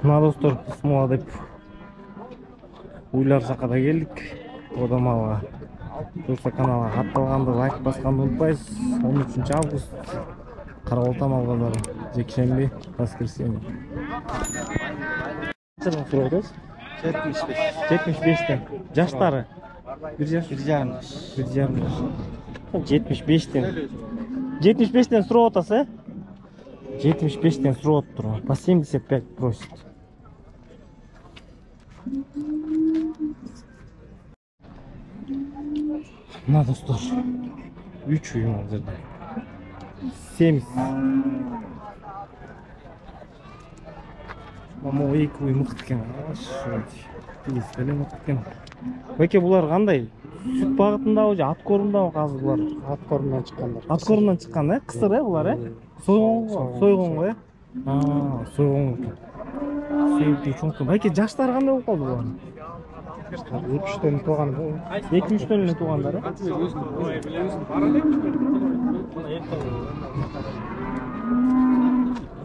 Мына достор, бисмилла деп уйлар жакка келдик. Одамалга. Болса каналга катталганды, лайк басканды унутпайсыз. 13-август. Карабалта мал базары. Жекшемби, воскресенье. Қаншадан сұрап 75. 75-тен. Жаштары? 1 жаш? 1,5 жаш. 1,5 жаш. 75-тен. 75-тен сұрап отасы? 75-тен сұрап отыр. По 75 просит. Мына достор, 3 уйым алжырды. 70. Мама 2 уйым мықты екен. Елі мықты екен. Бәке, бұлар қандай? Сүт бағытында же ат қорымда қазір бұлар? Ат қорымнан шыққандар. Ат қорымнан шыққан, қысыр бұлар? Сойғон ғой? Сойғон. Сүйіпті чоңқы. Бәке, жаштар қандай болып қалды бұлар? 2-3-тен туған бұл. 2-3-тен туғандар?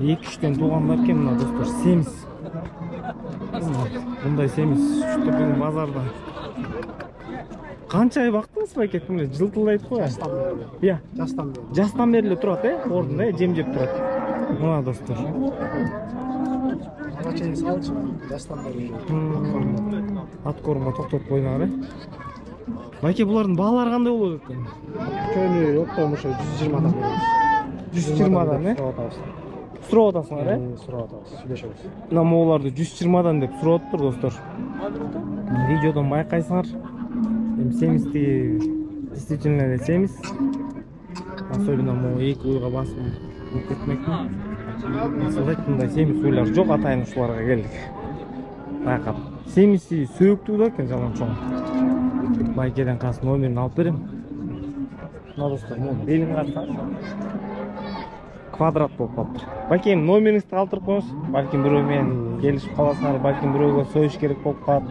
2-3-тен туғандар кен мына достар, 70. Бұндай 70 үшті бүгін базарда. Қанша ай бақтыңыз ба кеттім? Жылтылдайды қой? Жастан берілі тұрады, орында жем жеп тұрады. Мына достар. Ат қорымға тоқтап қойнағыр. Байке, бұлардың бағалары қандай болу екен? Көйлі өттомышы 120-дан береміз. 120-дан, Сұрап отасыңар, Сұрап отасыз, сөйлешеміз. Мына моғыларды 120-дан деп сұрап отыр, достар. Видеодан байқайсыңар. 70-ті действительно 70. Особенно моғы 2 ойға басым өткетмекпін. Сылдайтында 70 ойлар жоқ, атайын ұшыларға келдік. Байқап. 70-ті сөйіктуді екен жалан чоң. Байкеден қасы номерін алып берем. Мына достар, белін қатқан. Квадрат болып қаптыр. Байкем, номеріңізді қалтырып қойыңыз. Балким біреумен келішіп қаласыңар, балким біреуге сойыш керек болып қап.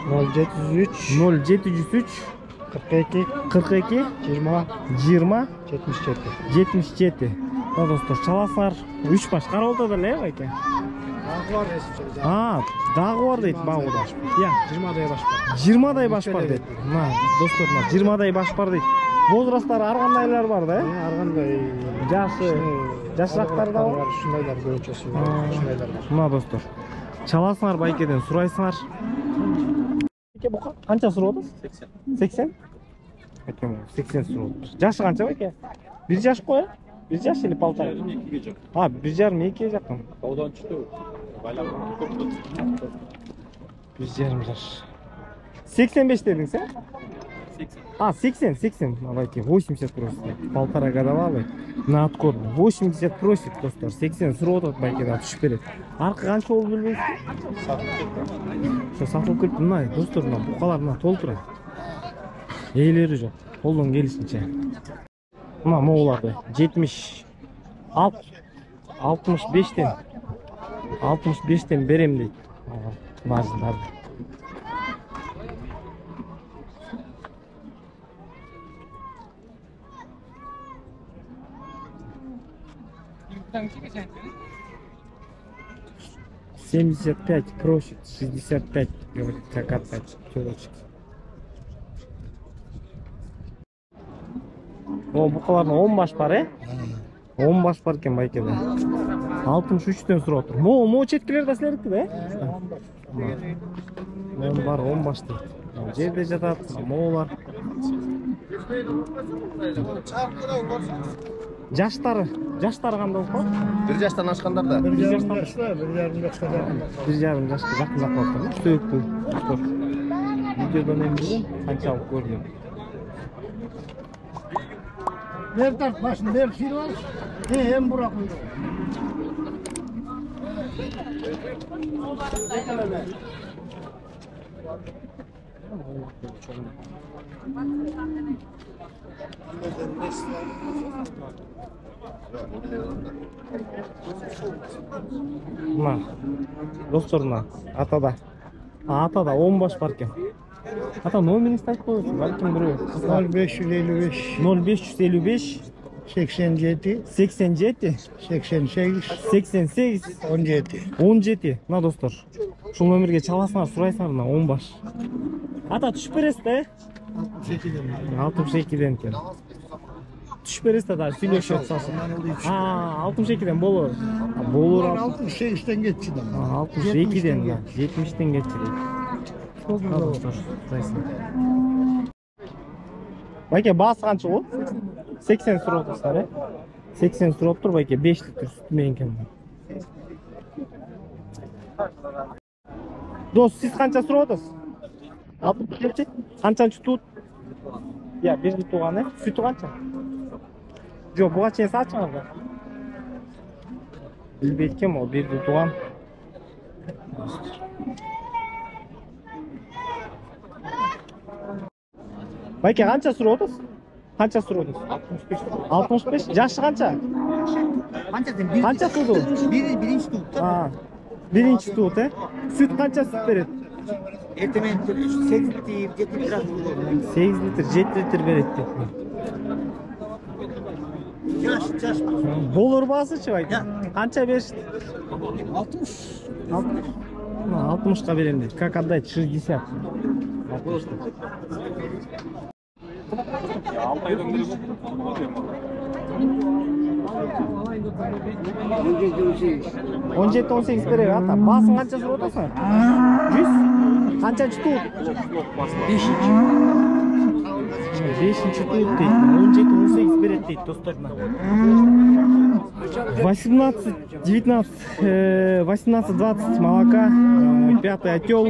0703 42 42 20 77. Мына достар, чаласыңар. 3 баш қара олда да байке? Дағы бар дейді бағуда. 20-дай баш бар. 20-дай баш бар дейді. Достар, 20-дай баш бар дейді. Возрастары арғандайлар бар да? Арғандай. Жашырақтар да бар? Шындайлар көңшесі. Шындайлар бар. Мына достар. Чаласыңар байкеден сұрайсыңар. Байке, бұқа қанша сұрап отыз? 80? 80 сұрап отыр. Жашы қанша байке? 1 жаш қой? 1 жаш или полтора? 1,5 жақын. Одан шықты. 1,5 жаш. 85 дедің сен? 80. Байке, 80 просит. 1,5 года бай. На откор 80 просит, достар. 80 сұрап отыр байкеден түшіп береді. Арқы қанша ол білмейсің? Сатылып кетті. Мына достар, бұқалар толтырады. Ейлері жоқ. Қолдан келісінше. Мына моғыларды 65-тен берем дейді. Мазындарды. $75 просит, 65, говорит, как отдать телочек. Бұқалардың 10 баш бар, 10 баш бар кен байкеде. 63-тен сұрап отыр. Мо четкілер да сілерікті, да? 10 бар, 10 баш дейді. Жерде жатады, моғылар. Жаштары қандай болып қалды? 1 жаштан ашқандар да. 1 жаштан 1,5 жашқа жақындап қалды. Сөйікті. Видеодан емдеген қаншалық көрінеді. Бер тарт башын, бер сүйіп ал. Hem бұрақ ұйды. Мына, достарына, атада 10 баш бар кен. Ата номеріңізді айтып қойыңыз, бәлкім біреу. 0555 0555 87, 87, 88, 88, 17. 17. Мына достор. Ушул номерге чаласыңар, сурайсыңар мына 10 баш. Ата түшүп бересиз да? 62ден экен. Түшүп бересиз да, дагы сүйлөшүп атсаң. 62ден болор. Болор 68'ten geçti de. 62'den, 70'ten geçti deydi. Dostlar, surayсың. Байке, басы қанша ол? 80 сұрап тұрсыздар, е? 80 сұрап тұр, байке, 5 литр сүті мен екен. Дос, сіз қанша сұрап отырсыз? Алып келші? Қаншаншы туыт? Я, бірді туған, е? Сүті қанша? Жоқ, бұға чейін сатшыңыз да? Білбеткем ол, бірді туған. Байке, қанша сұрап отырсыз? Қанша сұрап отырсыз? 65. Жашы қанша? Қанша туды ол? Birinci tuttu. Бірінші туыт, е? Сүт қанша сүт береді? Ertemen 8 litre, 7 litre tuttu. 8 литр, 7 литр береді деп. Yaş. Болор басычы байке? Қанша берші? 60. 60-қа берем дейді. Как отдать? 60. Он жеті, 18 береді ата. Басың қанша сұрап отырсың? 100? Қаншаншы туыт? 5-ші туыт дейді. 17, 18 береді дейді достарына. 18, 19, 18, 20 молока, 5-й отел.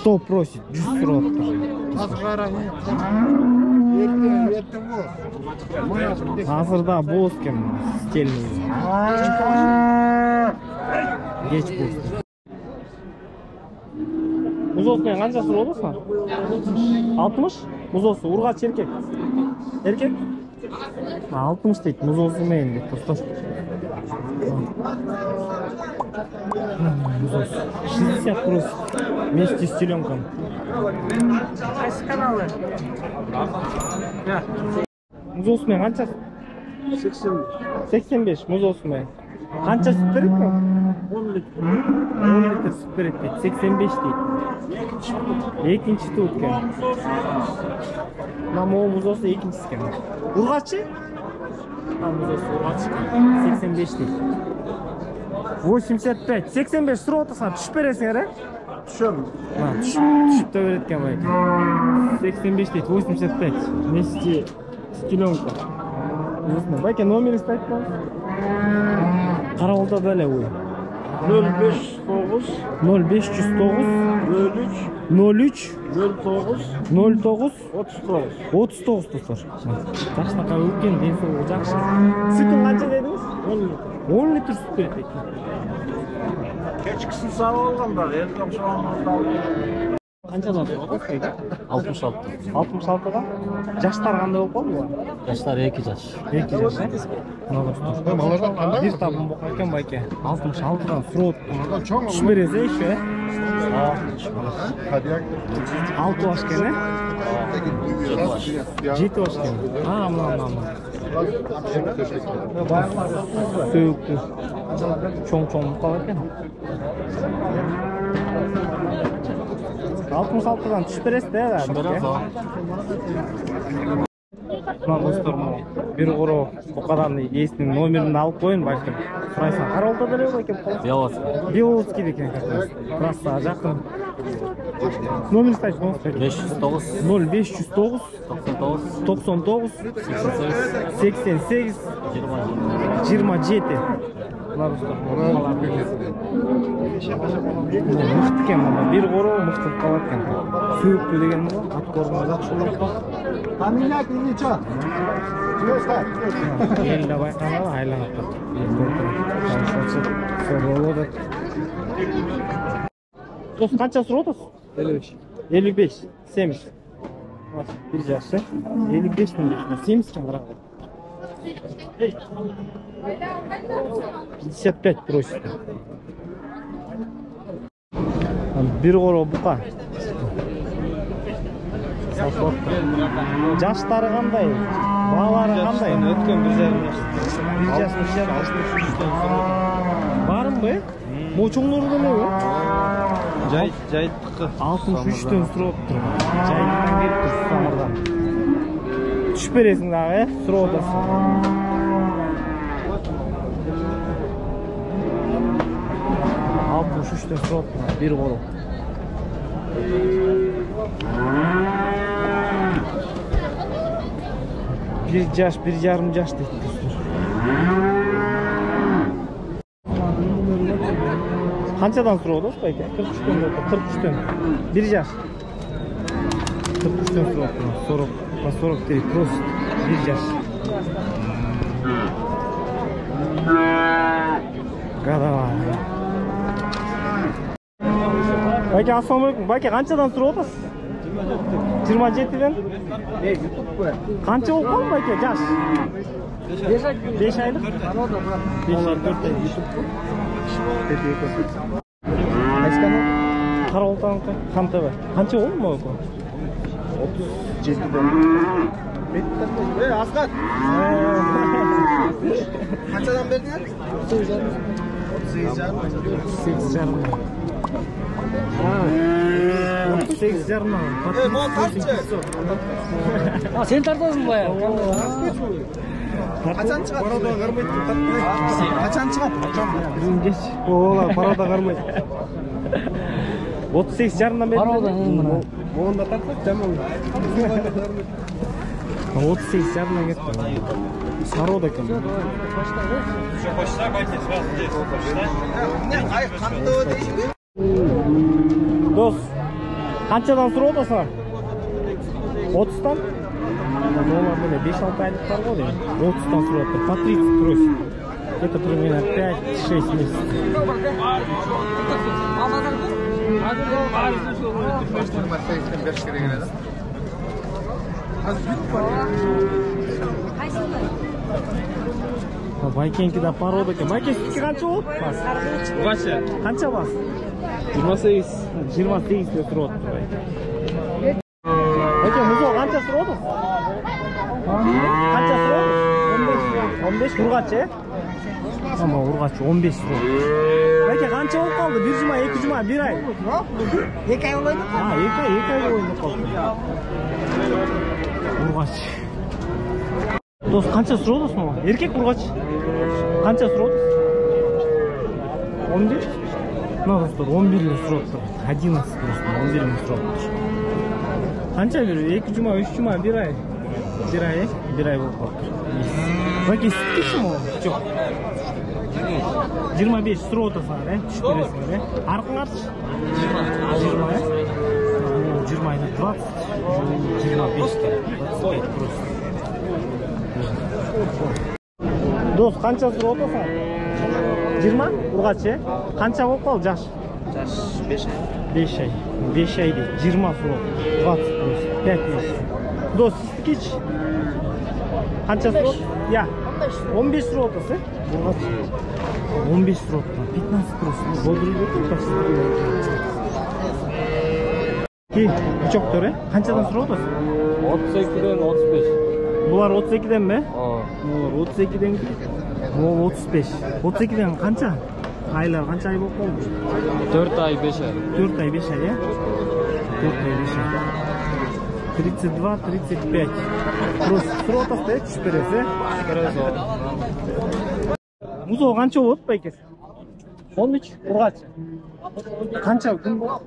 100 просит, 100 сұрап Азырда боз кем стельный. Geç boz. Музос мен қанша сұрап отырсың? 60? Музосы ургач еркек. Еркек? 60 дейді, музосы мен дейді достар. Музос 60 просит вместе с теленком. Kaç kanalı? Музосымен қанша? 85 музосымен. Қанша сүт береді ме? 10 литр. 10 литр сүт береді дейді. 85 дейді. Екінші туыт екен. Мына мол музосы екіншісі екен. Ургачы? Музосы ургачы екен. 85 дейді. 85. 85 сұрап отырсаң түшіп бересіңер, е? Düşüyorum. Түшіп та береді екен байке. 85 дейді, 85. Вместе с теленком. Байке, номері ставить ма? Қарауылда бәлі ой. 0509 0509 03 09 39 достар. Жақсынақа өткен денсаулығы жақсы. Сүтін қанша дедіңіз? 10 литр сүт береді екен. Keçkisi sağ olganlar, erken şu an Қаншадан тұрады? 66. 66-ға? Жаштар қандай болып қалды ғой? Жаштар 2 жаш. 2 жаш, е? Bir табын боқ екен байке. 66-дан сұрот. Түш березе еще, е? 6 баш кен, е? 7 баш кен. Мына. Сөйікті. Чоң мұқал екен. 66-дан түш бересіз де, да? Мына достар, бір қору бұқадан есінің номерін алып қойын бәлкім. Сұрайсан, қарауылда дәлеу бәкем қой? Беловский декен кәсіз. Трассаға жақын. Номер стайшы, номер стайшы. 0509 99 88 27. Мына достар, мықты кен мына, бір қору мықты қалады кен. Сөйікті деген мұға, ат қорғына жақшы олап ба. Familia Klinicha. Елді байқаналы айланып тұр. Дос, қанша сұрап отырсыз? 55. 70. Bir жасы. 55 тен 70 тен қарақ. 55 просит. Bir қору бұқа. сатылып атат. Жаштары кандай? Балалары кандай? Өткөн бир жарым Bir жаш, bir жарым. Бармбы? Могу чоңдору эмеби? жайыттыкы 63'төн сурап тур. Жайыттан келип тур Самырдан. Түшүп бересиң дагы, сурап атасың. Altmış üçten сурап тур. Bir kolu. Bir жаш, bir жарым жаш дейт достор. Kançadan сурап атасыз байке? 43'тен болду. 43'тен. Bir жаш. 43'тен сурап тур. 40 дейт. Просто bir жаш. Гадава. Байке, ассаламу алейкум. Байке, канчадан сурап атасыз? 27'den. Kança oldu mu belki yaş? 5 aylık. 5 aylık 4 aylık. Kaç kanal? Karoltan kanka var. Kança oldu mu o? 37'den. Bitti. Aslan. Kaçadan verdin? 38 canım. 38 жарым. Мол тартчы. Сен тартасың ба? Качан чыгат? Парада кармайт. Качан чыгат? Кеч. Оола парада кармайт. 38 жарымдан бери. Парада мына. Монда тартсак жаман. 38 жарымдан кетти. Сароо экен. Дос, канчадан сурап атасыңар? 30'тан? Олар міне 5-6 айлықтар ғой дейм. 30'тан сурап атыр. По 30 просит. Это примерно 5-6 месяцев. Байкенки да порода екен. Байке, сізге қанша болды? Башы Қанша бас? 28 28 де тұрып отыр байке. Байке, мұзол қанша тұрып отыр? Қанша тұрып отыр? 15 ұрғач, Ama ұрғач 15 тұрып отыр. Байке, қанша болып қалды? 1 жұма, 2 жұма, 1 ай? 2 ай ойнап қалды. 2 ай ойнап қалды. Ұрғач. Дос, қанша тұрып отырсың ол? Еркек ұрғач? Қанша тұрып отыр? 11? Мына достар 11 ле сурап тур. 11 просто 11 ле сурап тур. Канча берип? 2 жума, 3 жума, 1 ай. 1 ай, 1 ай болуп калды. Байке, ситкисиң ол? Жок. 25 сурап атасыңар, түшүп бересиңер, Аркыңарчы? 20, 20 айда 20, 25 ке. 25 просто. Дос, канча сурап атасың? 20? Ұрғач, Қанша болып қалды жаш? жаш 5 ай 5 ай. 5 ай дейді. 20 сурап. 20 плюс. 5 месяц. Дос, сіздікеш? Қанша сурап? Я. 15 сурап атасы? Ұрғач. 15 сурап. 15 просто. Болдырып өтіп почти. Кей, үчоктор, Қаншадан сурап атасы? 32'den 35 Бұлар 32'den бе? Бұлар 32'den ki? O 35. 32'den kança? Aylar kança ay болып қалды? 4 ay 5 ay 4 ay 5 ay, 4 ay 5 ay. 32, 35. Просто сурап атасыз, түшүп бересиз, Музол канча болот байке? 13, ұрғач. Канча күн болот?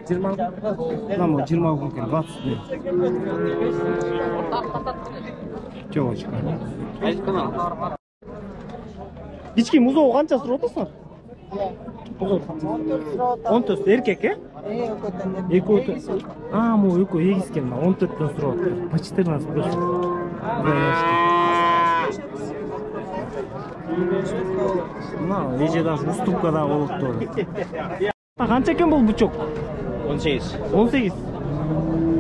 20 күн? Намо 20 күн кен, 20 күн. Девочка. Кички музол канча сурап атасыңар? 14 эркек, Эки өтө. Му эки эгискен, 14'төн сурап атыр. По 14 прошу. Мына эже даже уступкада болупту. Канча экен бул бучок? 18 18.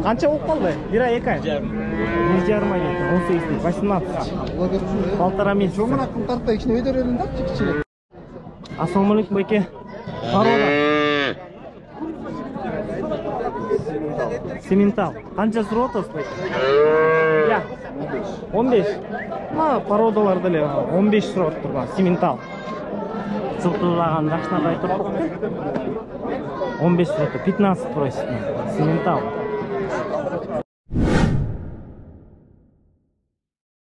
Канча болуп калды? 1 ай, 2 ай. 1 жарым ай кетти. 18 18. 1,5 месяц. Жомына кым тартпай кичине өйдөрөлүн да, кичине. Ассаламу алейкум байке. Парода. Симментал. Канча сурап атасыз? Я. 15. Породалар деле 15 сурап атыптыр. Симментал. Жылтыраган жакшына айтып 15 сурап, 15 просит. Симментал.